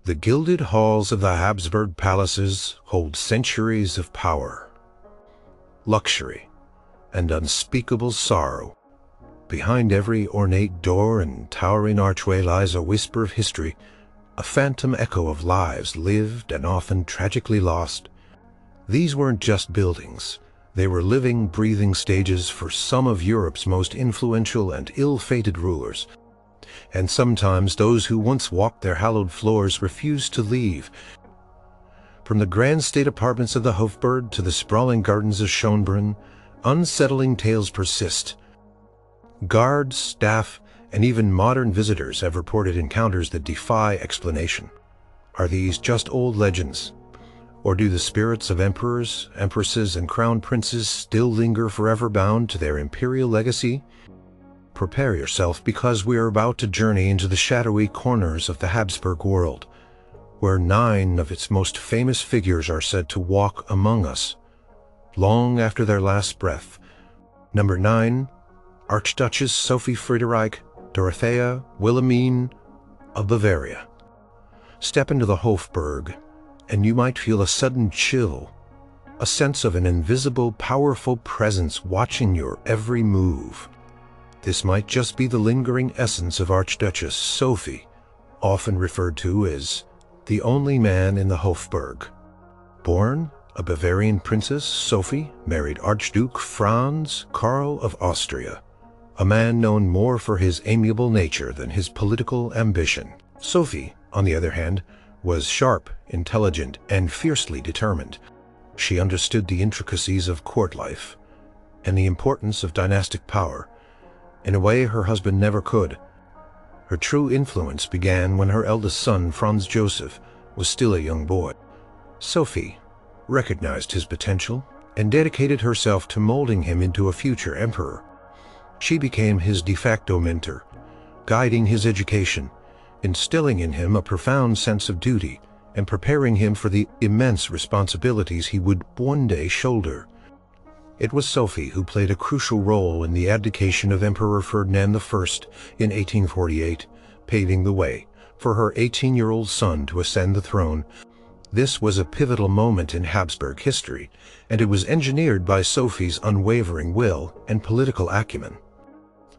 The gilded halls of the Habsburg palaces hold centuries of power, luxury, and unspeakable sorrow. Behind every ornate door and towering archway lies a whisper of history, a phantom echo of lives lived and often tragically lost. These weren't just buildings. They were living, breathing stages for some of Europe's most influential and ill-fated rulers. And sometimes those who once walked their hallowed floors refused to leave. From the grand state apartments of the Hofburg to the sprawling gardens of Schönbrunn, unsettling tales persist. Guards, staff, and even modern visitors have reported encounters that defy explanation. Are these just old legends? Or do the spirits of emperors, empresses, and crown princes still linger forever bound to their imperial legacy? Prepare yourself, because we are about to journey into the shadowy corners of the Habsburg world, where 9 of its most famous figures are said to walk among us, long after their last breath. Number 9, Archduchess Sophie Friederike Dorothea Wilhelmine of Bavaria. Step into the Hofburg, and you might feel a sudden chill, a sense of an invisible, powerful presence watching your every move. This might just be the lingering essence of Archduchess Sophie, often referred to as the only man in the Hofburg. Born a Bavarian princess, Sophie married Archduke Franz Karl of Austria, a man known more for his amiable nature than his political ambition. Sophie, on the other hand, was sharp, intelligent, and fiercely determined. She understood the intricacies of court life and the importance of dynastic power in a way her husband never could. Her true influence began when her eldest son, Franz Joseph, was still a young boy. Sophie recognized his potential and dedicated herself to molding him into a future emperor. She became his de facto mentor, guiding his education, instilling in him a profound sense of duty, and preparing him for the immense responsibilities he would one day shoulder. It was Sophie who played a crucial role in the abdication of Emperor Ferdinand I in 1848, paving the way for her 18-year-old son to ascend the throne. This was a pivotal moment in Habsburg history, and it was engineered by Sophie's unwavering will and political acumen.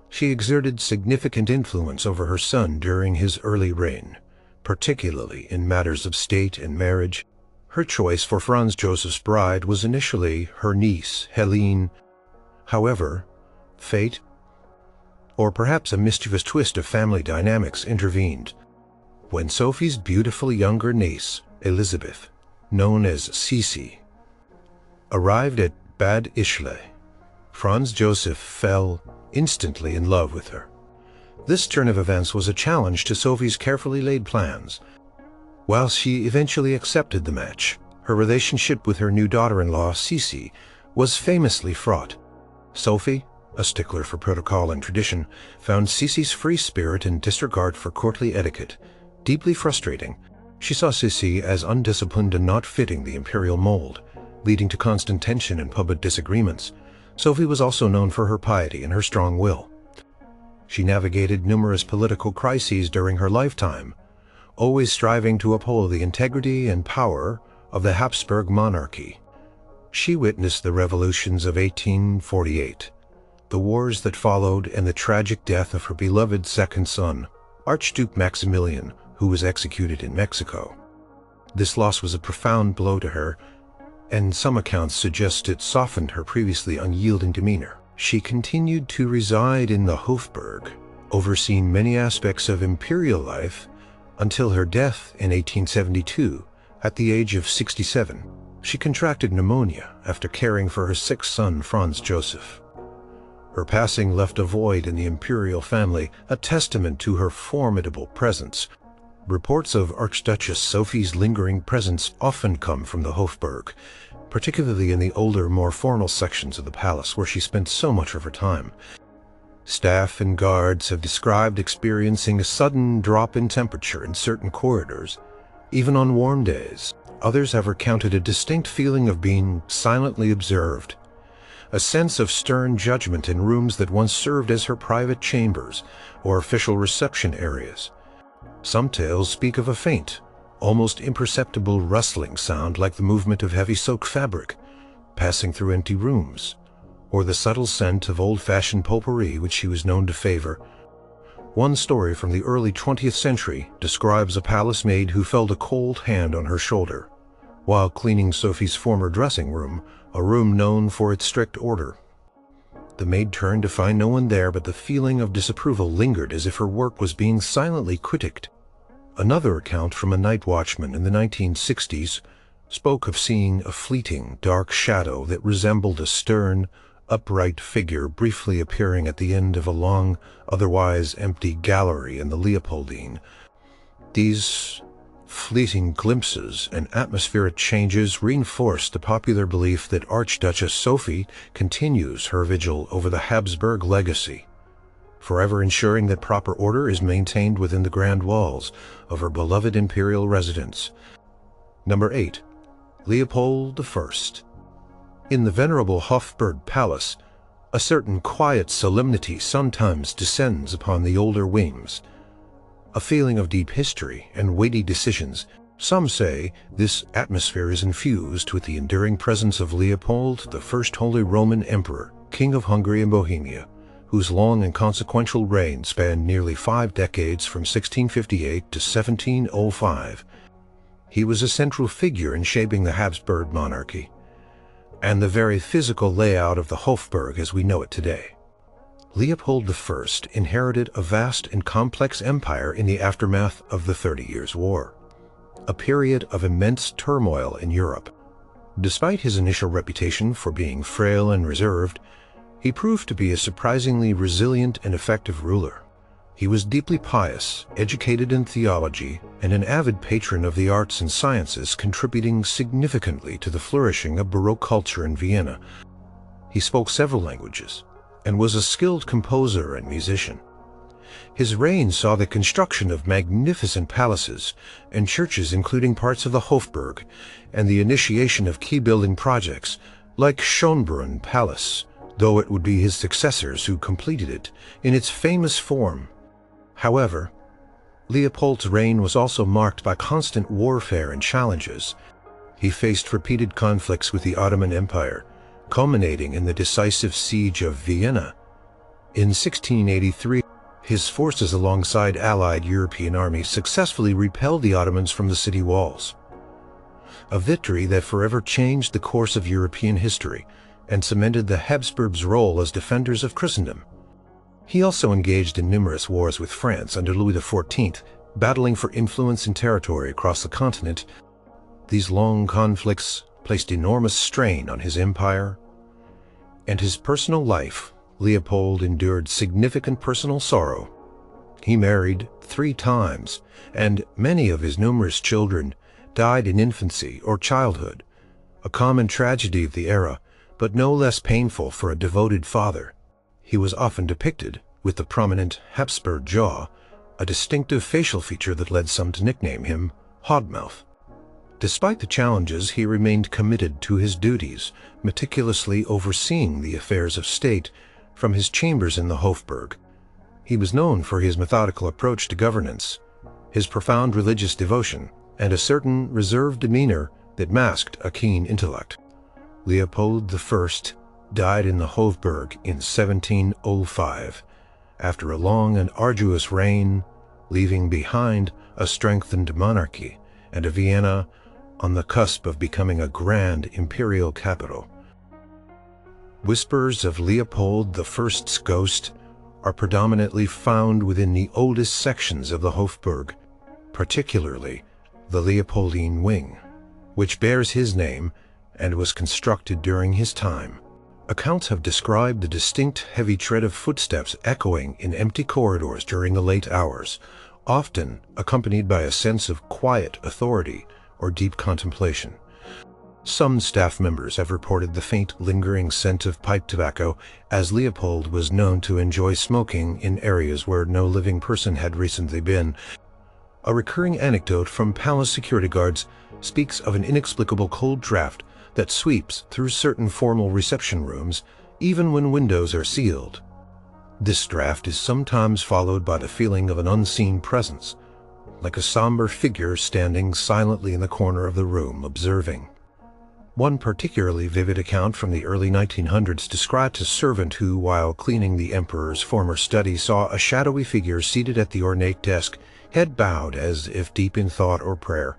She exerted significant influence over her son during his early reign, particularly in matters of state and marriage. Her choice for Franz Joseph's bride was initially her niece, Helene. However, fate, or perhaps a mischievous twist of family dynamics, intervened. When Sophie's beautiful younger niece, Elizabeth, known as Sisi, arrived at Bad Ischl, Franz Joseph fell instantly in love with her. This turn of events was a challenge to Sophie's carefully laid plans. While she eventually accepted the match, her relationship with her new daughter-in-law, Sisi, was famously fraught. Sophie, a stickler for protocol and tradition, found Sisi's free spirit and disregard for courtly etiquette deeply frustrating. She saw Sisi as undisciplined and not fitting the imperial mold, leading to constant tension and public disagreements. Sophie was also known for her piety and her strong will. She navigated numerous political crises during her lifetime, always striving to uphold the integrity and power of the Habsburg monarchy. She witnessed the revolutions of 1848, the wars that followed, and the tragic death of her beloved second son, Archduke Maximilian, who was executed in Mexico. This loss was a profound blow to her, and some accounts suggest it softened her previously unyielding demeanor. She continued to reside in the Hofburg, overseeing many aspects of imperial life, until her death in 1872, at the age of 67. She contracted pneumonia after caring for her sick son, Franz Joseph. Her passing left a void in the imperial family, a testament to her formidable presence. Reports of Archduchess Sophie's lingering presence often come from the Hofburg, particularly in the older, more formal sections of the palace where she spent so much of her time. Staff and guards have described experiencing a sudden drop in temperature in certain corridors, even on warm days. Others have recounted a distinct feeling of being silently observed, a sense of stern judgment in rooms that once served as her private chambers or official reception areas. Some tales speak of a faint, almost imperceptible rustling sound like the movement of heavy silk fabric passing through empty rooms, or the subtle scent of old-fashioned potpourri which she was known to favor. One story from the early 20th century describes a palace maid who felt a cold hand on her shoulder while cleaning Sophie's former dressing room, a room known for its strict order. The maid turned to find no one there, but the feeling of disapproval lingered as if her work was being silently critiqued. Another account from a night watchman in the 1960s spoke of seeing a fleeting, dark shadow that resembled a stern, upright figure briefly appearing at the end of a long, otherwise empty gallery in the Leopoldine. These fleeting glimpses and atmospheric changes reinforced the popular belief that Archduchess Sophie continues her vigil over the Habsburg legacy, forever ensuring that proper order is maintained within the grand walls of her beloved imperial residence. Number 8. Leopold I. In the venerable Hofburg Palace, a certain quiet solemnity sometimes descends upon the older wings, a feeling of deep history and weighty decisions. Some say this atmosphere is infused with the enduring presence of Leopold I, Holy Roman Emperor, King of Hungary and Bohemia, whose long and consequential reign spanned nearly 5 decades from 1658 to 1705. He was a central figure in shaping the Habsburg monarchy and the very physical layout of the Hofburg as we know it today. Leopold I inherited a vast and complex empire in the aftermath of the 30 Years' War, a period of immense turmoil in Europe. Despite his initial reputation for being frail and reserved, he proved to be a surprisingly resilient and effective ruler. He was deeply pious, educated in theology, and an avid patron of the arts and sciences, contributing significantly to the flourishing of Baroque culture in Vienna. He spoke several languages and was a skilled composer and musician. His reign saw the construction of magnificent palaces and churches, including parts of the Hofburg, and the initiation of key building projects like Schönbrunn Palace, though it would be his successors who completed it in its famous form. However, Leopold's reign was also marked by constant warfare and challenges. He faced repeated conflicts with the Ottoman Empire, culminating in the decisive siege of Vienna. In 1683, his forces alongside allied European armies successfully repelled the Ottomans from the city walls, a victory that forever changed the course of European history and cemented the Habsburgs' role as defenders of Christendom. He also engaged in numerous wars with France under Louis XIV, battling for influence and territory across the continent. These long conflicts placed enormous strain on his empire and his personal life. Leopold endured significant personal sorrow. He married 3 times, and many of his numerous children died in infancy or childhood, a common tragedy of the era, but no less painful for a devoted father. He was often depicted with the prominent Habsburg jaw, a distinctive facial feature that led some to nickname him Hogmouth. Despite the challenges, he remained committed to his duties, meticulously overseeing the affairs of state from his chambers in the Hofburg. He was known for his methodical approach to governance, his profound religious devotion, and a certain reserved demeanor that masked a keen intellect. Leopold I died in the Hofburg in 1705, after a long and arduous reign, leaving behind a strengthened monarchy and a Vienna on the cusp of becoming a grand imperial capital. Whispers of Leopold I's ghost are predominantly found within the oldest sections of the Hofburg, particularly the Leopoldine Wing, which bears his name and was constructed during his time. Accounts have described the distinct heavy tread of footsteps echoing in empty corridors during the late hours, often accompanied by a sense of quiet authority or deep contemplation. Some staff members have reported the faint, lingering scent of pipe tobacco, as Leopold was known to enjoy smoking in areas where no living person had recently been. A recurring anecdote from palace security guards speaks of an inexplicable cold draft that sweeps through certain formal reception rooms, even when windows are sealed. This draft is sometimes followed by the feeling of an unseen presence, like a somber figure standing silently in the corner of the room, observing. One particularly vivid account from the early 1900s described a servant who, while cleaning the emperor's former study, saw a shadowy figure seated at the ornate desk, head bowed as if deep in thought or prayer.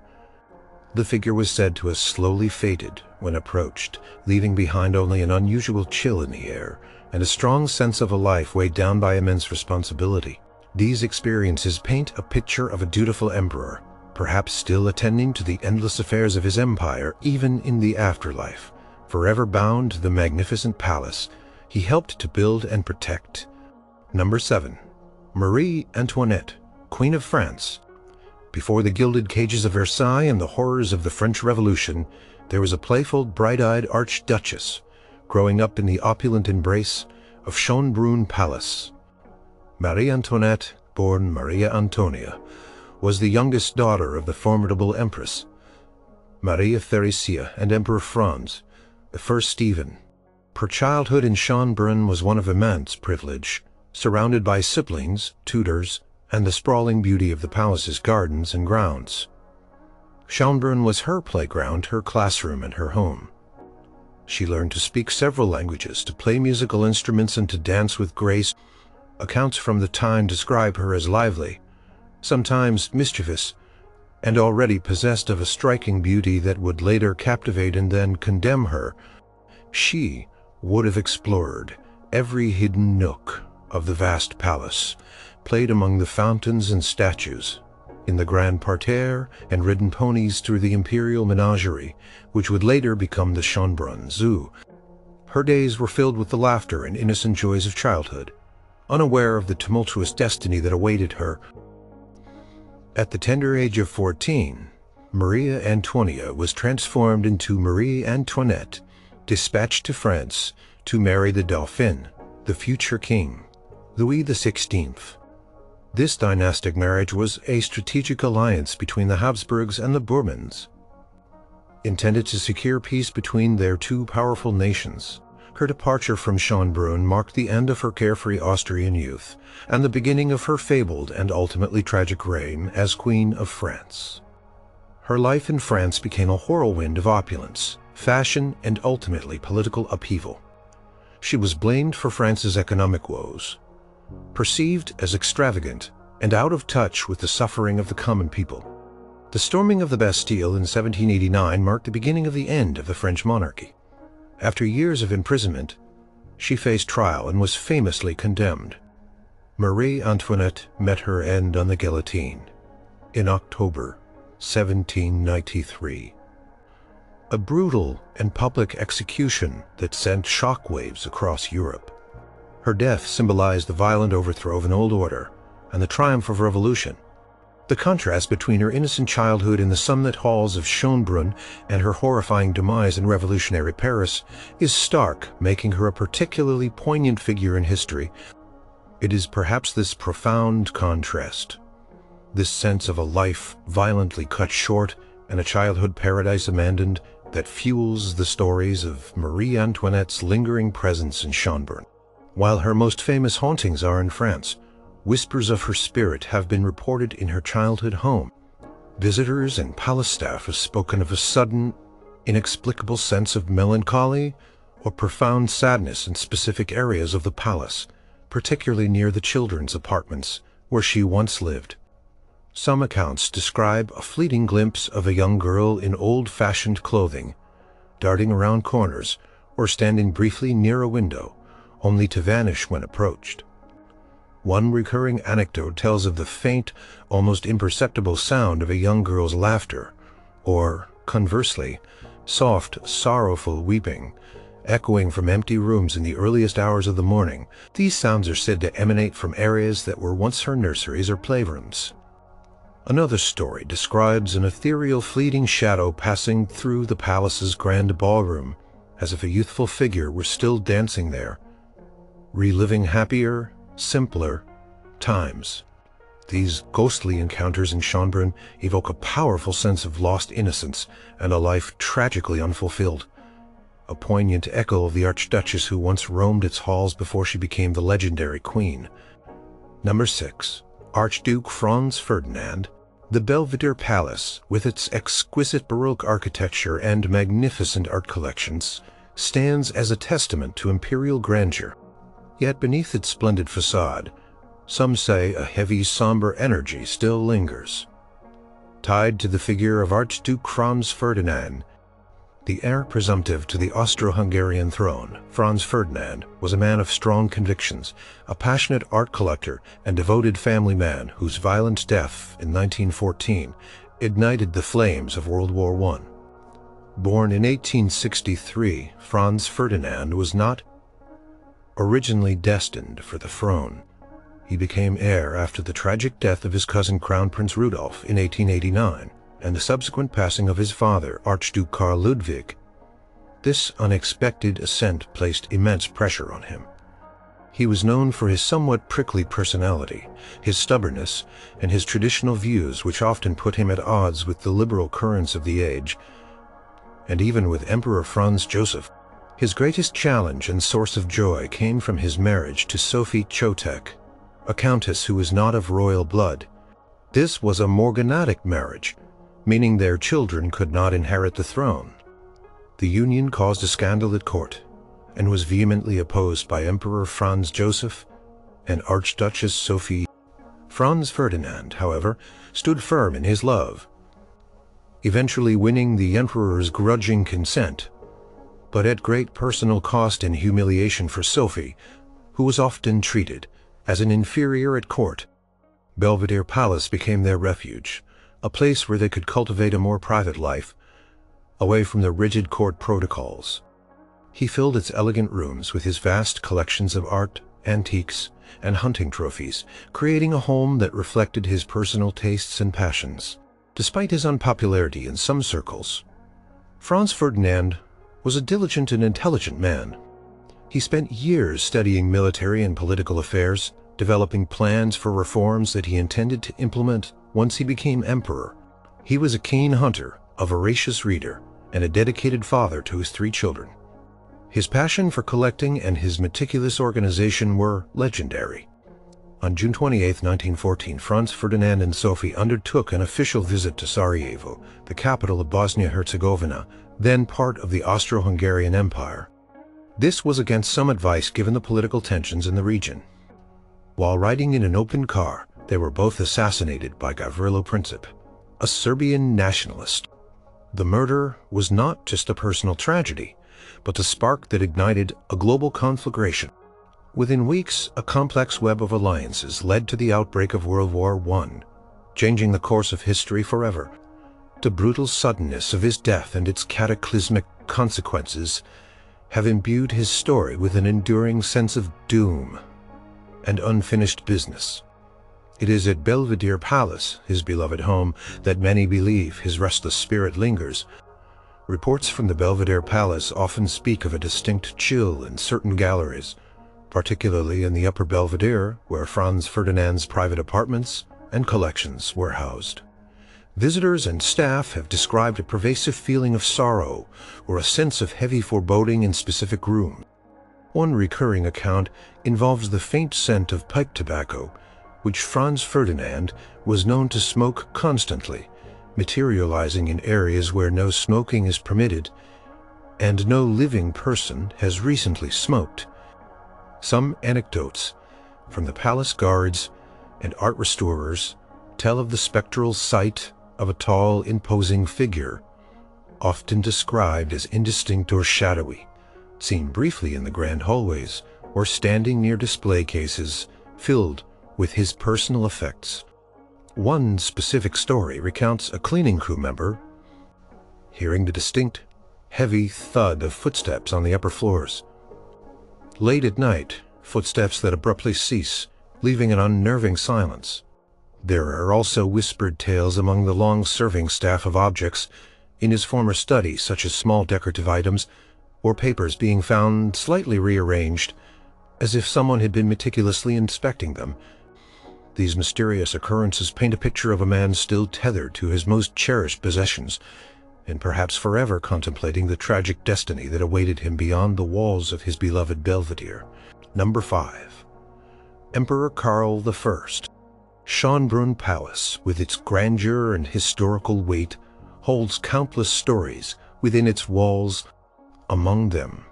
The figure was said to have slowly faded when approached, leaving behind only an unusual chill in the air and a strong sense of a life weighed down by immense responsibility. These experiences paint a picture of a dutiful emperor, perhaps still attending to the endless affairs of his empire even in the afterlife, forever bound to the magnificent palace he helped to build and protect. Number 7. Marie Antoinette, Queen of France. Before the gilded cages of Versailles and the horrors of the French Revolution, there was a playful, bright-eyed archduchess, growing up in the opulent embrace of Schönbrunn Palace. Marie Antoinette, born Maria Antonia, was the youngest daughter of the formidable Empress Maria Theresia and Emperor Franz I Stephen. Her childhood in Schönbrunn was one of immense privilege, surrounded by siblings, tutors, and the sprawling beauty of the palace's gardens and grounds. Schönbrunn was her playground, her classroom, and her home. She learned to speak several languages, to play musical instruments, and to dance with grace. Accounts from the time describe her as lively, sometimes mischievous, and already possessed of a striking beauty that would later captivate and then condemn her. She would have explored every hidden nook of the vast palace, played among the fountains and statues, in the grand parterre, and ridden ponies through the imperial menagerie, which would later become the Schönbrunn Zoo. Her days were filled with the laughter and innocent joys of childhood, unaware of the tumultuous destiny that awaited her. At the tender age of 14, Maria Antonia was transformed into Marie Antoinette, dispatched to France to marry the Dauphin, the future king, Louis XVI. This dynastic marriage was a strategic alliance between the Habsburgs and the Bourbons, intended to secure peace between their two powerful nations. Her departure from Schönbrunn marked the end of her carefree Austrian youth and the beginning of her fabled and ultimately tragic reign as Queen of France. Her life in France became a whirlwind of opulence, fashion, and ultimately political upheaval. She was blamed for France's economic woes, perceived as extravagant and out of touch with the suffering of the common people. The storming of the Bastille in 1789 marked the beginning of the end of the French monarchy. After years of imprisonment, she faced trial and was famously condemned. Marie Antoinette met her end on the guillotine in October 1793. A brutal and public execution that sent shockwaves across Europe. Her death symbolized the violent overthrow of an old order and the triumph of revolution. The contrast between her innocent childhood in the sunlit halls of Schönbrunn and her horrifying demise in revolutionary Paris is stark, making her a particularly poignant figure in history. It is perhaps this profound contrast, this sense of a life violently cut short and a childhood paradise abandoned, that fuels the stories of Marie Antoinette's lingering presence in Schönbrunn. While her most famous hauntings are in France, whispers of her spirit have been reported in her childhood home. Visitors and palace staff have spoken of a sudden, inexplicable sense of melancholy or profound sadness in specific areas of the palace, particularly near the children's apartments where she once lived. Some accounts describe a fleeting glimpse of a young girl in old-fashioned clothing, darting around corners or standing briefly near a window, only to vanish when approached. One recurring anecdote tells of the faint, almost imperceptible sound of a young girl's laughter, or, conversely, soft, sorrowful weeping, echoing from empty rooms in the earliest hours of the morning. These sounds are said to emanate from areas that were once her nurseries or playrooms. Another story describes an ethereal fleeting shadow passing through the palace's grand ballroom, as if a youthful figure were still dancing there, reliving happier, simpler times. These ghostly encounters in Schönbrunn evoke a powerful sense of lost innocence and a life tragically unfulfilled, a poignant echo of the Archduchess who once roamed its halls before she became the legendary queen. Number 6. Archduke Franz Ferdinand, The Belvedere Palace, with its exquisite Baroque architecture and magnificent art collections, stands as a testament to imperial grandeur. Yet beneath its splendid facade, some say a heavy, somber energy still lingers. Tied to the figure of Archduke Franz Ferdinand, the heir presumptive to the Austro-Hungarian throne, Franz Ferdinand was a man of strong convictions, a passionate art collector and devoted family man whose violent death in 1914 ignited the flames of World War I. Born in 1863, Franz Ferdinand was not originally destined for the throne. He became heir after the tragic death of his cousin Crown Prince Rudolf in 1889 and the subsequent passing of his father, Archduke Karl Ludwig. This unexpected ascent placed immense pressure on him. He was known for his somewhat prickly personality, his stubbornness, and his traditional views, which often put him at odds with the liberal currents of the age, and even with Emperor Franz Joseph. His greatest challenge and source of joy came from his marriage to Sophie Chotek, a countess who was not of royal blood. This was a morganatic marriage, meaning their children could not inherit the throne. The union caused a scandal at court and was vehemently opposed by Emperor Franz Joseph and Archduchess Sophie. Franz Ferdinand, however, stood firm in his love, eventually winning the emperor's grudging consent, but at great personal cost and humiliation for Sophie, who was often treated as an inferior at court. Belvedere Palace became their refuge, a place where they could cultivate a more private life, away from the rigid court protocols. He filled its elegant rooms with his vast collections of art, antiques, and hunting trophies, creating a home that reflected his personal tastes and passions. Despite his unpopularity in some circles, Franz Ferdinand was a diligent and intelligent man. He spent years studying military and political affairs, developing plans for reforms that he intended to implement once he became emperor. He was a keen hunter, a voracious reader, and a dedicated father to his 3 children. His passion for collecting and his meticulous organization were legendary. On June 28, 1914, Franz Ferdinand and Sophie undertook an official visit to Sarajevo, the capital of Bosnia-Herzegovina, then part of the Austro-Hungarian Empire. This was against some advice given the political tensions in the region. While riding in an open car, they were both assassinated by Gavrilo Princip, a Serbian nationalist. The murder was not just a personal tragedy, but the spark that ignited a global conflagration. Within weeks, a complex web of alliances led to the outbreak of World War I, changing the course of history forever. The brutal suddenness of his death and its cataclysmic consequences have imbued his story with an enduring sense of doom and unfinished business. It is at Belvedere Palace, his beloved home, that many believe his restless spirit lingers. Reports from the Belvedere Palace often speak of a distinct chill in certain galleries, particularly in the Upper Belvedere, where Franz Ferdinand's private apartments and collections were housed. Visitors and staff have described a pervasive feeling of sorrow or a sense of heavy foreboding in specific rooms. One recurring account involves the faint scent of pipe tobacco, which Franz Ferdinand was known to smoke constantly, materializing in areas where no smoking is permitted and no living person has recently smoked. Some anecdotes from the palace guards and art restorers tell of the spectral sight of a tall, imposing figure, often described as indistinct or shadowy, seen briefly in the grand hallways or standing near display cases filled with his personal effects. One specific story recounts a cleaning crew member hearing the distinct, heavy thud of footsteps on the upper floors. Late at night, footsteps that abruptly cease, leaving an unnerving silence. There are also whispered tales among the long-serving staff of objects in his former study, such as small decorative items or papers being found slightly rearranged, as if someone had been meticulously inspecting them. These mysterious occurrences paint a picture of a man still tethered to his most cherished possessions, and perhaps forever contemplating the tragic destiny that awaited him beyond the walls of his beloved Belvedere. Number 5. Emperor Karl I. Schönbrunn Palace, with its grandeur and historical weight, holds countless stories within its walls. Among them,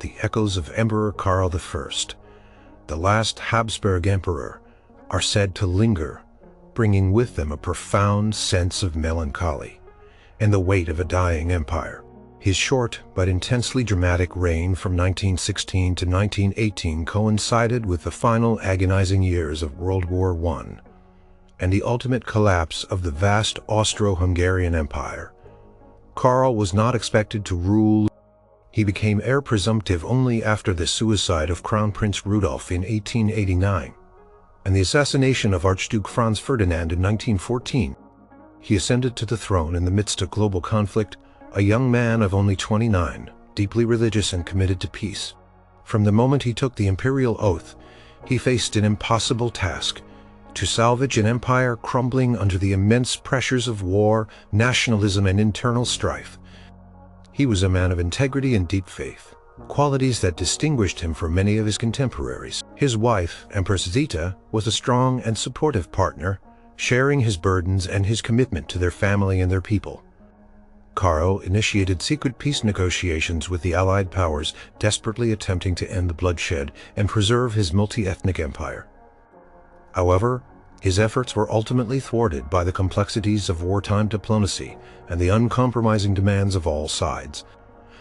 the echoes of Emperor Karl I, the last Habsburg emperor, are said to linger, bringing with them a profound sense of melancholy and the weight of a dying empire. His short but intensely dramatic reign from 1916 to 1918 coincided with the final agonizing years of World War I and the ultimate collapse of the vast Austro-Hungarian Empire. Karl was not expected to rule. He became heir presumptive only after the suicide of Crown Prince Rudolf in 1889 and the assassination of Archduke Franz Ferdinand in 1914. He ascended to the throne in the midst of global conflict, a young man of only 29, deeply religious and committed to peace. From the moment he took the imperial oath, he faced an impossible task: to salvage an empire crumbling under the immense pressures of war, nationalism, and internal strife. He was a man of integrity and deep faith, qualities that distinguished him from many of his contemporaries. His wife, Empress Zita, was a strong and supportive partner, sharing his burdens and his commitment to their family and their people. Karl initiated secret peace negotiations with the Allied powers, desperately attempting to end the bloodshed and preserve his multi-ethnic empire. However, his efforts were ultimately thwarted by the complexities of wartime diplomacy and the uncompromising demands of all sides.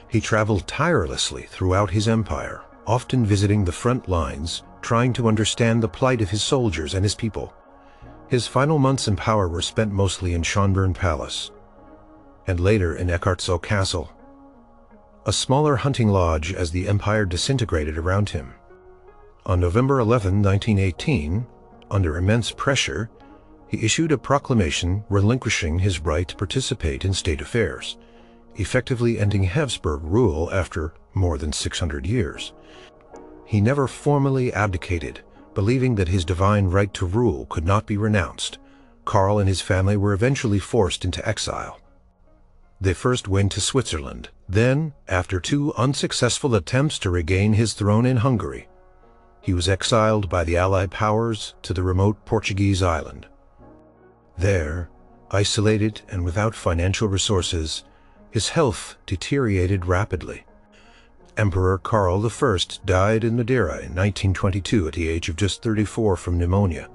He traveled tirelessly throughout his empire, often visiting the front lines, trying to understand the plight of his soldiers and his people. His final months in power were spent mostly in Schönbrunn Palace, and later in Eckartsau Castle, a smaller hunting lodge as the empire disintegrated around him. On November 11, 1918, under immense pressure, he issued a proclamation relinquishing his right to participate in state affairs, effectively ending Habsburg rule after more than 600 years. He never formally abdicated, believing that his divine right to rule could not be renounced. Karl and his family were eventually forced into exile. They first went to Switzerland. Then, after 2 unsuccessful attempts to regain his throne in Hungary, he was exiled by the Allied powers to the remote Portuguese island. There, isolated and without financial resources, his health deteriorated rapidly. Emperor Karl I died in Madeira in 1922 at the age of just 34 from pneumonia.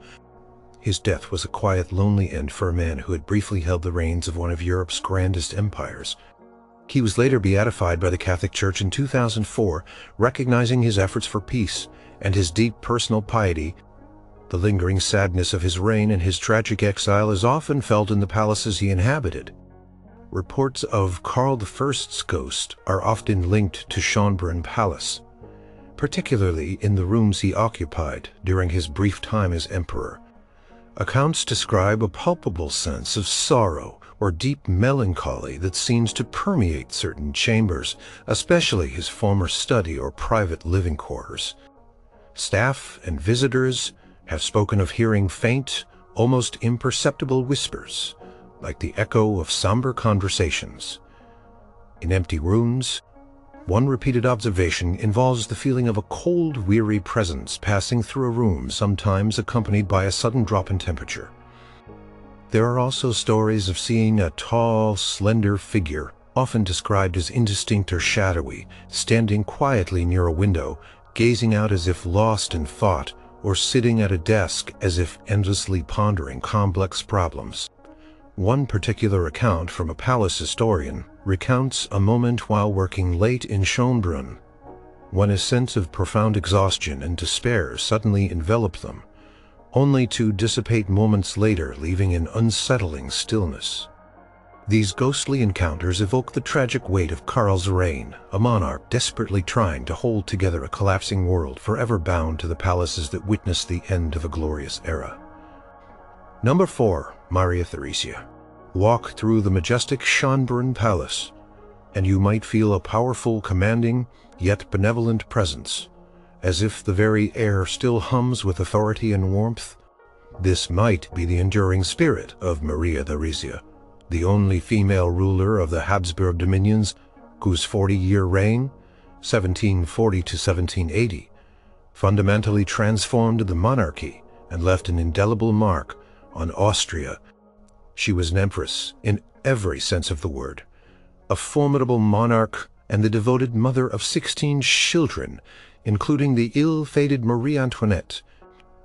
His death was a quiet, lonely end for a man who had briefly held the reins of one of Europe's grandest empires. He was later beatified by the Catholic Church in 2004, recognizing his efforts for peace and his deep personal piety. The lingering sadness of his reign and his tragic exile is often felt in the palaces he inhabited. Reports of Karl I's ghost are often linked to Schönbrunn Palace, particularly in the rooms he occupied during his brief time as emperor. Accounts describe a palpable sense of sorrow or deep melancholy that seems to permeate certain chambers, especially his former study or private living quarters. Staff and visitors have spoken of hearing faint, almost imperceptible whispers, like the echo of somber conversations. In empty rooms, one repeated observation involves the feeling of a cold, weary presence passing through a room, sometimes accompanied by a sudden drop in temperature. There are also stories of seeing a tall, slender figure, often described as indistinct or shadowy, standing quietly near a window, gazing out as if lost in thought, or sitting at a desk as if endlessly pondering complex problems. One particular account from a palace historian recounts a moment while working late in Schönbrunn, when a sense of profound exhaustion and despair suddenly enveloped them, only to dissipate moments later, leaving an unsettling stillness. These ghostly encounters evoke the tragic weight of Karl's reign, a monarch desperately trying to hold together a collapsing world, forever bound to the palaces that witnessed the end of a glorious era. Number 4. Maria Theresia. Walk through the majestic Schönbrunn Palace, and you might feel a powerful, commanding, yet benevolent presence, as if the very air still hums with authority and warmth. This might be the enduring spirit of Maria Theresia, the only female ruler of the Habsburg dominions, whose 40-year reign, 1740 to 1780, fundamentally transformed the monarchy and left an indelible mark on Austria. She was an empress in every sense of the word, a formidable monarch and the devoted mother of 16 children, including the ill-fated Marie Antoinette.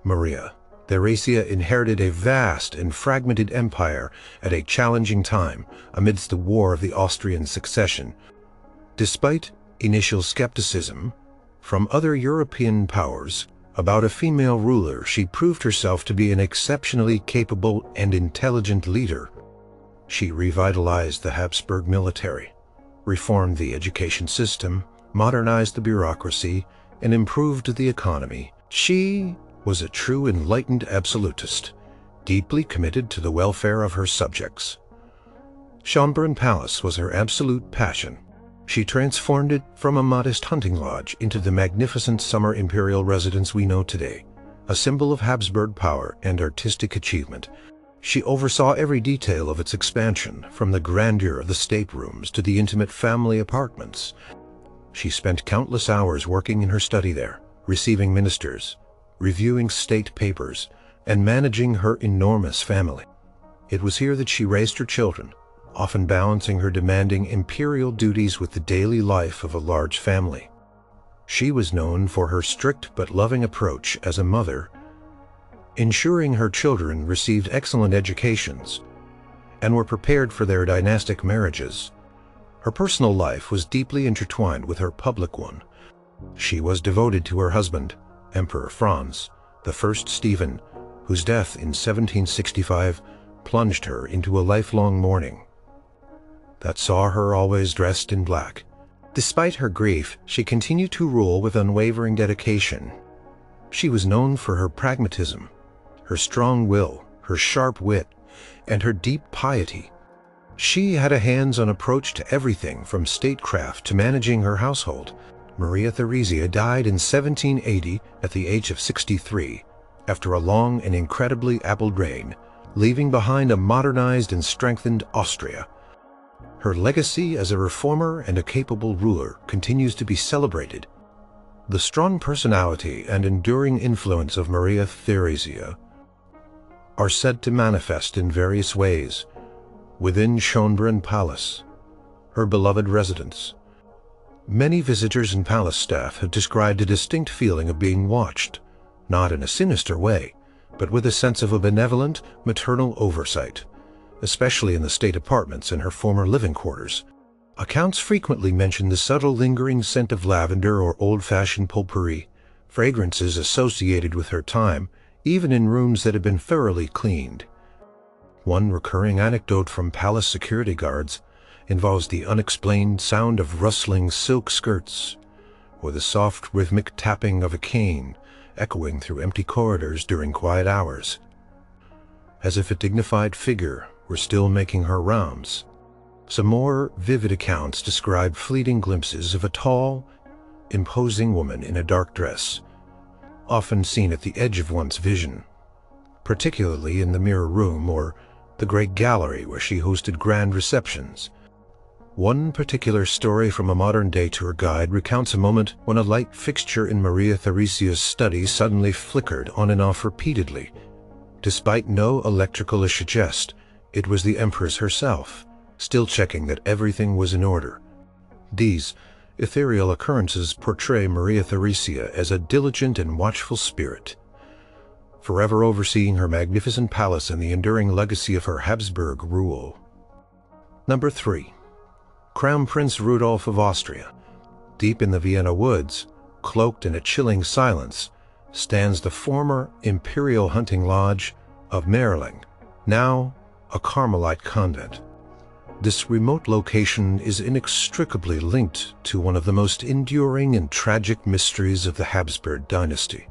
Maria Theresia inherited a vast and fragmented empire at a challenging time amidst the War of the Austrian Succession. Despite initial skepticism from other European powers about a female ruler, she proved herself to be an exceptionally capable and intelligent leader. She revitalized the Habsburg military, reformed the education system, modernized the bureaucracy, and improved the economy. She was a true enlightened absolutist, deeply committed to the welfare of her subjects. Schönbrunn Palace was her absolute passion. She transformed it from a modest hunting lodge into the magnificent summer imperial residence we know today, a symbol of Habsburg power and artistic achievement. She oversaw every detail of its expansion, from the grandeur of the staterooms to the intimate family apartments. She spent countless hours working in her study there, receiving ministers, reviewing state papers, and managing her enormous family. It was here that she raised her children, often balancing her demanding imperial duties with the daily life of a large family. She was known for her strict but loving approach as a mother, ensuring her children received excellent educations and were prepared for their dynastic marriages. Her personal life was deeply intertwined with her public one. She was devoted to her husband, Emperor Franz I Stephen, whose death in 1765 plunged her into a lifelong mourning that saw her always dressed in black. Despite her grief, she continued to rule with unwavering dedication. She was known for her pragmatism, her strong will, her sharp wit, and her deep piety. She had a hands-on approach to everything from statecraft to managing her household. Maria Theresia died in 1780 at the age of 63, after a long and incredibly apple reign, leaving behind a modernized and strengthened Austria. Her legacy as a reformer and a capable ruler continues to be celebrated. The strong personality and enduring influence of Maria Theresia are said to manifest in various ways within Schönbrunn Palace, her beloved residence. Many visitors and palace staff have described a distinct feeling of being watched, not in a sinister way, but with a sense of a benevolent, maternal oversight, especially in the state apartments and her former living quarters. Accounts frequently mention the subtle lingering scent of lavender or old-fashioned potpourri, fragrances associated with her time, even in rooms that had been thoroughly cleaned. One recurring anecdote from palace security guards involves the unexplained sound of rustling silk skirts, or the soft rhythmic tapping of a cane echoing through empty corridors during quiet hours, as if a dignified figure were still making her rounds. Some more vivid accounts describe fleeting glimpses of a tall, imposing woman in a dark dress, often seen at the edge of one's vision, particularly in the mirror room or the great gallery where she hosted grand receptions. One particular story from a modern-day tour guide recounts a moment when a light fixture in Maria Theresia's study suddenly flickered on and off repeatedly. Despite no electrical to suggest, it was the Empress herself, still checking that everything was in order. These ethereal occurrences portray Maria Theresia as a diligent and watchful spirit, forever overseeing her magnificent palace and the enduring legacy of her Habsburg rule. Number 3. Crown Prince Rudolf of Austria. Deep in the Vienna woods, cloaked in a chilling silence, stands the former imperial hunting lodge of Merling, now a Carmelite convent. This remote location is inextricably linked to one of the most enduring and tragic mysteries of the Habsburg dynasty: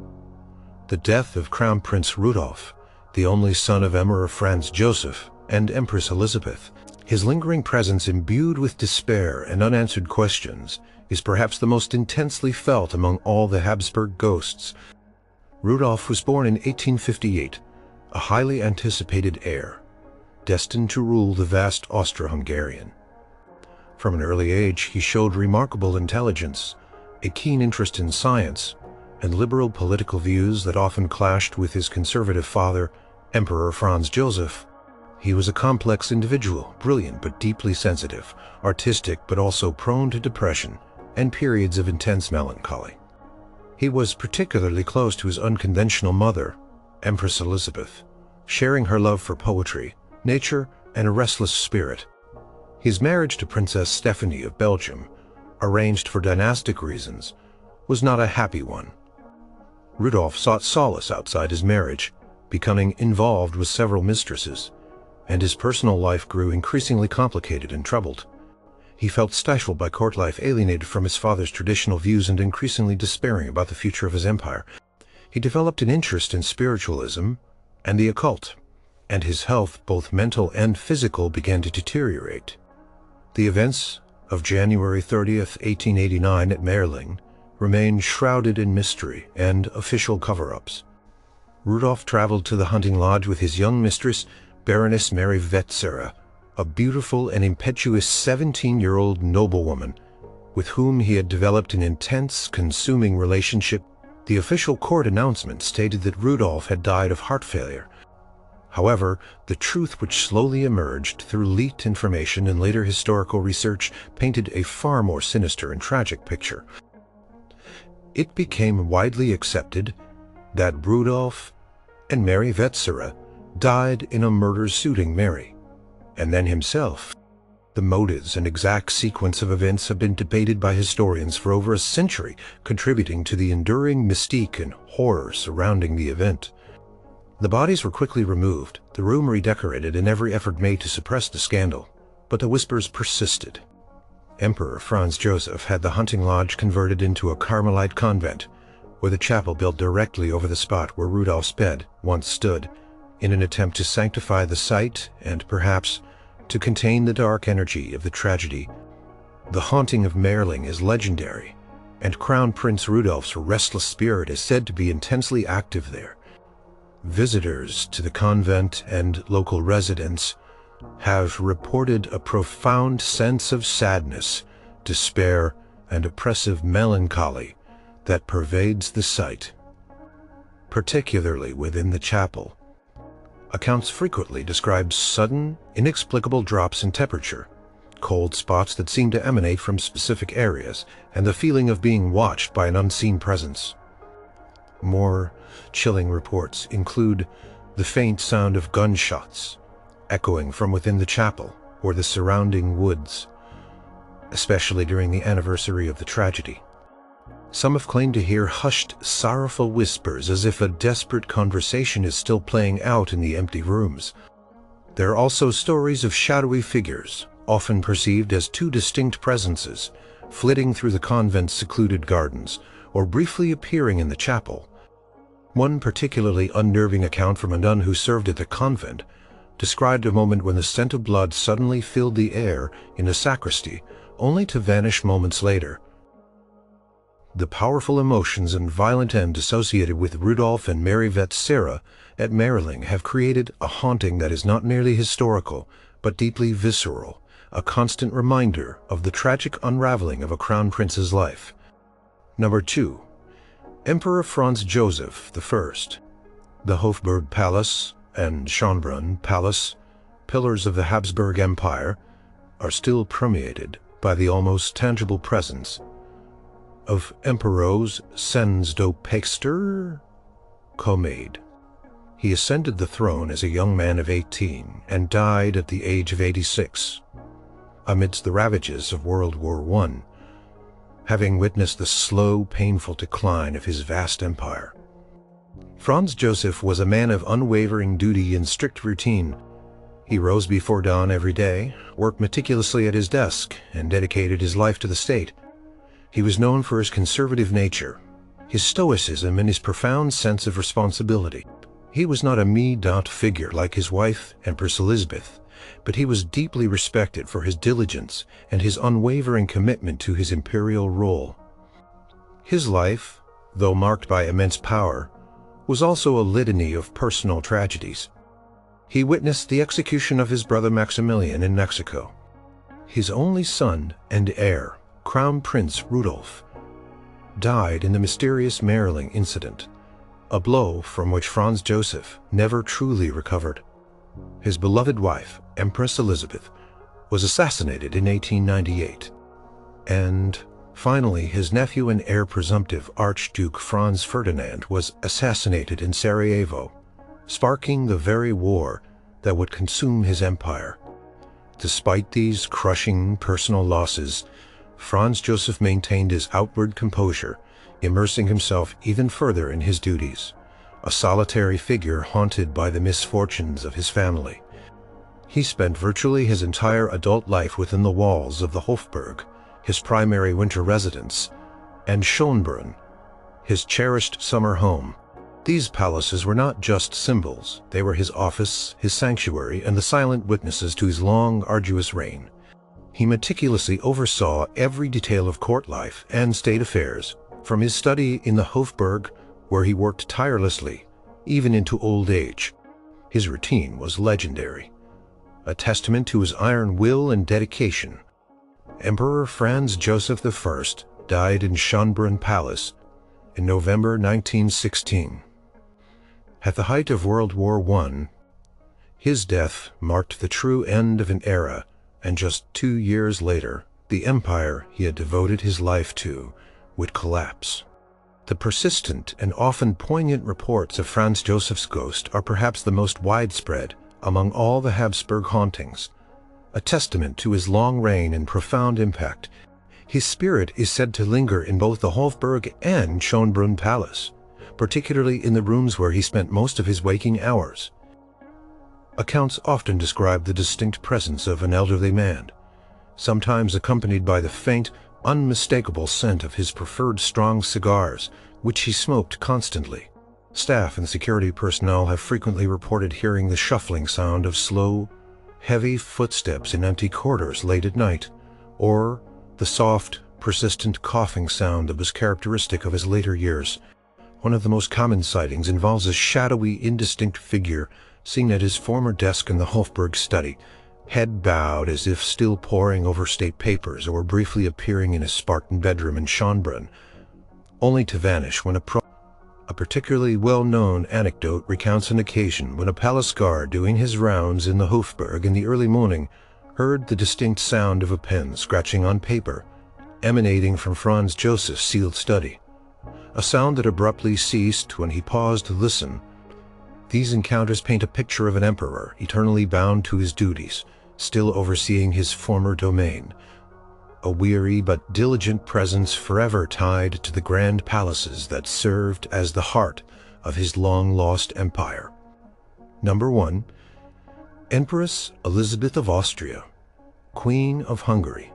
the death of Crown Prince Rudolf, the only son of Emperor Franz Joseph and Empress Elizabeth. His lingering presence, imbued with despair and unanswered questions, is perhaps the most intensely felt among all the Habsburg ghosts. Rudolf was born in 1858, a highly anticipated heir, destined to rule the vast Austro-Hungarian. From an early age, he showed remarkable intelligence, a keen interest in science, and liberal political views that often clashed with his conservative father Emperor Franz Joseph. He was a complex individual, brilliant but deeply sensitive, artistic but also prone to depression and periods of intense melancholy. He was particularly close to his unconventional mother, Empress Elizabeth, sharing her love for poetry, nature, and a restless spirit. His marriage to Princess Stephanie of Belgium, arranged for dynastic reasons, was not a happy one. Rudolf sought solace outside his marriage, becoming involved with several mistresses, and his personal life grew increasingly complicated and troubled. He felt stifled by court life, alienated from his father's traditional views, and increasingly despairing about the future of his empire. He developed an interest in spiritualism and the occult, and his health, both mental and physical, began to deteriorate. The events of January 30th, 1889 at Merling remain shrouded in mystery and official cover-ups. Rudolf traveled to the hunting lodge with his young mistress, Baroness Mary Wetzera, a beautiful and impetuous 17-year-old noblewoman with whom he had developed an intense, consuming relationship. The official court announcement stated that Rudolf had died of heart failure. However, the truth which slowly emerged through leaked information and later historical research painted a far more sinister and tragic picture. It became widely accepted that Rudolf and Mary Wetzera died in a murder suiting Mary, and then himself. The motives and exact sequence of events have been debated by historians for over a century, contributing to the enduring mystique and horror surrounding the event. The bodies were quickly removed, the room redecorated, and every effort made to suppress the scandal, but the whispers persisted. Emperor Franz Joseph had the hunting lodge converted into a Carmelite convent, with a chapel built directly over the spot where Rudolf's bed once stood, in an attempt to sanctify the site and, perhaps, to contain the dark energy of the tragedy. The haunting of Merling is legendary, and Crown Prince Rudolf's restless spirit is said to be intensely active there. Visitors to the convent and local residents have reported a profound sense of sadness, despair, and oppressive melancholy that pervades the site. Particularly within the chapel, accounts frequently describe sudden, inexplicable drops in temperature, cold spots that seem to emanate from specific areas, and the feeling of being watched by an unseen presence. More chilling reports include the faint sound of gunshots echoing from within the chapel or the surrounding woods, especially during the anniversary of the tragedy. Some have claimed to hear hushed, sorrowful whispers as if a desperate conversation is still playing out in the empty rooms. There are also stories of shadowy figures, often perceived as two distinct presences, flitting through the convent's secluded gardens or briefly appearing in the chapel. One particularly unnerving account from a nun who served at the convent described a moment when the scent of blood suddenly filled the air in the sacristy, only to vanish moments later. The powerful emotions and violent end associated with Rudolf and Mary Wetzera at Merling have created a haunting that is not merely historical, but deeply visceral, a constant reminder of the tragic unraveling of a crown prince's life. Number 2. Emperor Franz Joseph I. The Hofburg Palace and Schönbrunn Palace, pillars of the Habsburg Empire, are still permeated by the almost tangible presence of Emperor's Sensdopexter Comade. He ascended the throne as a young man of 18 and died at the age of 86, amidst the ravages of World War I, having witnessed the slow, painful decline of his vast empire. Franz Joseph was a man of unwavering duty and strict routine. He rose before dawn every day, worked meticulously at his desk, and dedicated his life to the state. He was known for his conservative nature, his stoicism, and his profound sense of responsibility. He was not a me-dot figure like his wife, Empress Elizabeth, but he was deeply respected for his diligence and his unwavering commitment to his imperial role. His life, though marked by immense power, was also a litany of personal tragedies. He witnessed the execution of his brother Maximilian in Mexico. His only son and heir, Crown Prince Rudolf, died in the mysterious Merling incident, a blow from which Franz Joseph never truly recovered. His beloved wife, Empress Elizabeth, was assassinated in 1898, and finally his nephew and heir presumptive Archduke Franz Ferdinand was assassinated in Sarajevo, sparking the very war that would consume his empire. Despite these crushing personal losses, Franz Joseph maintained his outward composure, immersing himself even further in his duties, a solitary figure haunted by the misfortunes of his family. He spent virtually his entire adult life within the walls of the Hofburg, his primary winter residence, and Schönbrunn, his cherished summer home. These palaces were not just symbols, they were his office, his sanctuary, and the silent witnesses to his long, arduous reign. He meticulously oversaw every detail of court life and state affairs, from his study in the Hofburg, where he worked tirelessly, even into old age. His routine was legendary, a testament to his iron will and dedication. Emperor Franz Joseph I died in Schönbrunn Palace in November 1916. At the height of World War I, his death marked the true end of an era, and just 2 years later, the empire he had devoted his life to would collapse. The persistent and often poignant reports of Franz Joseph's ghost are perhaps the most widespread among all the Habsburg hauntings, a testament to his long reign and profound impact. His spirit is said to linger in both the Hofburg and Schönbrunn Palace, particularly in the rooms where he spent most of his waking hours. Accounts often describe the distinct presence of an elderly man, sometimes accompanied by the faint, unmistakable scent of his preferred strong cigars, which he smoked constantly. Staff and security personnel have frequently reported hearing the shuffling sound of slow, heavy footsteps in empty corridors late at night, or the soft, persistent coughing sound that was characteristic of his later years. One of the most common sightings involves a shadowy, indistinct figure seen at his former desk in the Hofburg study, head bowed as if still poring over state papers, or briefly appearing in his Spartan bedroom in Schönbrunn, only to vanish when approached. A particularly well-known anecdote recounts an occasion when a palace guard doing his rounds in the Hofburg in the early morning heard the distinct sound of a pen scratching on paper, emanating from Franz Joseph's sealed study, a sound that abruptly ceased when he paused to listen. These encounters paint a picture of an emperor eternally bound to his duties, still overseeing his former domain, a weary but diligent presence forever tied to the grand palaces that served as the heart of his long-lost empire. Number 1. Empress Elizabeth of Austria, Queen of Hungary.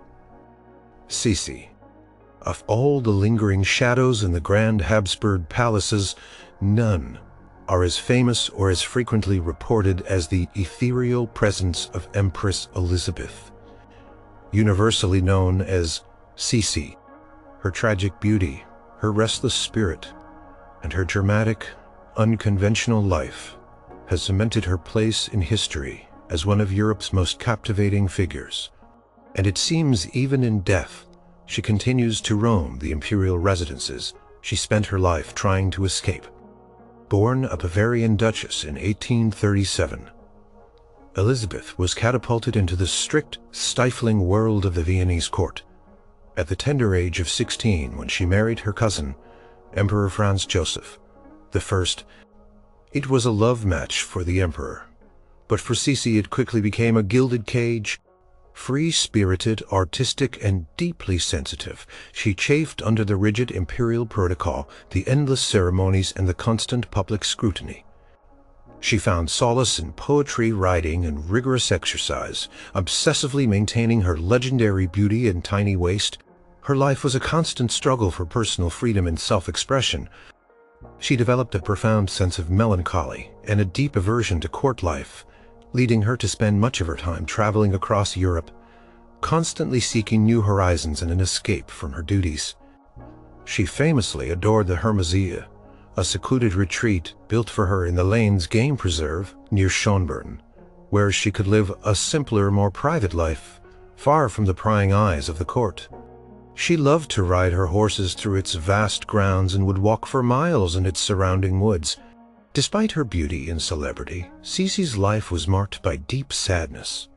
Sisi. Of all the lingering shadows in the grand Habsburg palaces, none are as famous or as frequently reported as the ethereal presence of Empress Elizabeth. Universally known as Sisi, her tragic beauty, her restless spirit, and her dramatic, unconventional life has cemented her place in history as one of Europe's most captivating figures. And it seems even in death, she continues to roam the imperial residences she spent her life trying to escape. Born a Bavarian duchess in 1837, Elizabeth was catapulted into the strict, stifling world of the Viennese court at the tender age of 16 when she married her cousin, Emperor Franz Joseph I. It was a love match for the emperor, but for Sisi it quickly became a gilded cage. Free-spirited, artistic, and deeply sensitive, she chafed under the rigid imperial protocol, the endless ceremonies, and the constant public scrutiny. She found solace in poetry, writing, and rigorous exercise, obsessively maintaining her legendary beauty and tiny waist. Her life was a constant struggle for personal freedom and self-expression. She developed a profound sense of melancholy and a deep aversion to court life, leading her to spend much of her time traveling across Europe, constantly seeking new horizons and an escape from her duties. She famously adored the Hermesea, a secluded retreat built for her in the Lanes game preserve near Schönbrunn, where she could live a simpler, more private life, far from the prying eyes of the court. She loved to ride her horses through its vast grounds and would walk for miles in its surrounding woods. Despite her beauty and celebrity, Sisi's life was marked by deep sadness.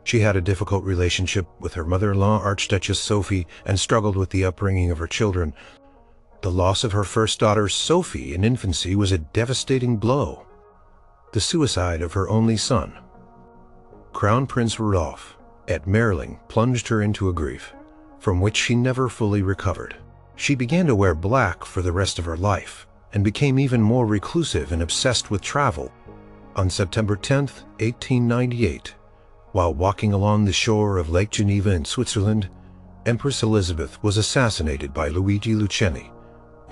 She had a difficult relationship with her mother-in-law, Archduchess Sophie, and struggled with the upbringing of her children. The loss of her first daughter, Sophie, in infancy was a devastating blow. The suicide of her only son, Crown Prince Rudolph, at Merling, plunged her into a grief, from which she never fully recovered. She began to wear black for the rest of her life, and became even more reclusive and obsessed with travel. On September 10, 1898, while walking along the shore of Lake Geneva in Switzerland, Empress Elizabeth was assassinated by Luigi Lucchesi,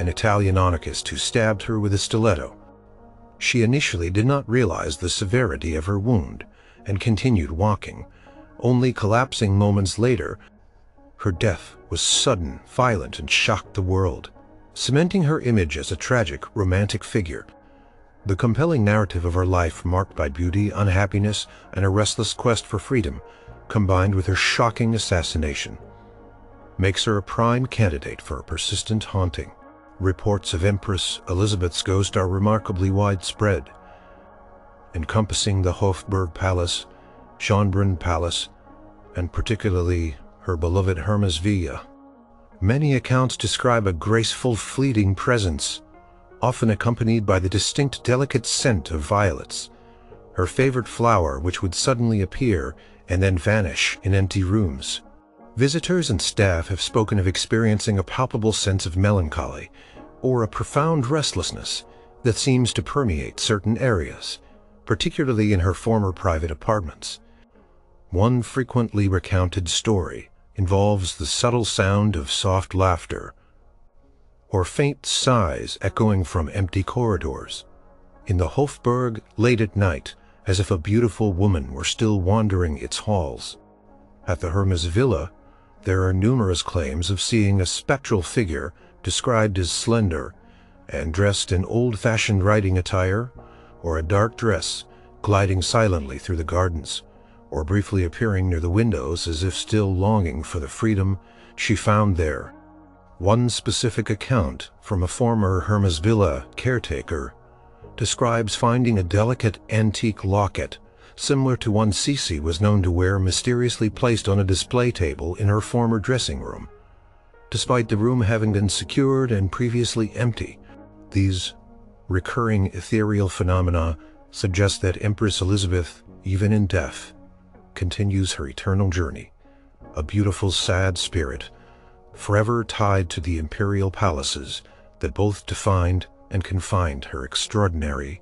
an Italian anarchist who stabbed her with a stiletto. She initially did not realize the severity of her wound and continued walking, only collapsing moments later. Her death was sudden, violent, and shocked the world, cementing her image as a tragic, romantic figure. The compelling narrative of her life, marked by beauty, unhappiness, and a restless quest for freedom, combined with her shocking assassination, makes her a prime candidate for a persistent haunting. Reports of Empress Elizabeth's ghost are remarkably widespread, encompassing the Hofburg Palace, Schönbrunn Palace, and particularly her beloved Hermes Villa. Many accounts describe a graceful, fleeting presence, often accompanied by the distinct, delicate scent of violets, her favorite flower, which would suddenly appear and then vanish in empty rooms. Visitors and staff have spoken of experiencing a palpable sense of melancholy or a profound restlessness that seems to permeate certain areas, particularly in her former private apartments. One frequently recounted story involves the subtle sound of soft laughter or faint sighs echoing from empty corridors in the Hofburg late at night, as if a beautiful woman were still wandering its halls. At the Hermes Villa, there are numerous claims of seeing a spectral figure described as slender and dressed in old-fashioned riding attire or a dark dress, gliding silently through the gardens, or briefly appearing near the windows as if still longing for the freedom she found there. One specific account from a former Hermes Villa caretaker describes finding a delicate antique locket similar to one Sisi was known to wear mysteriously placed on a display table in her former dressing room. Despite the room having been secured and previously empty, these recurring ethereal phenomena suggest that Empress Elizabeth, even in death, continues her eternal journey, a beautiful, sad spirit, forever tied to the imperial palaces that both defined and confined her extraordinary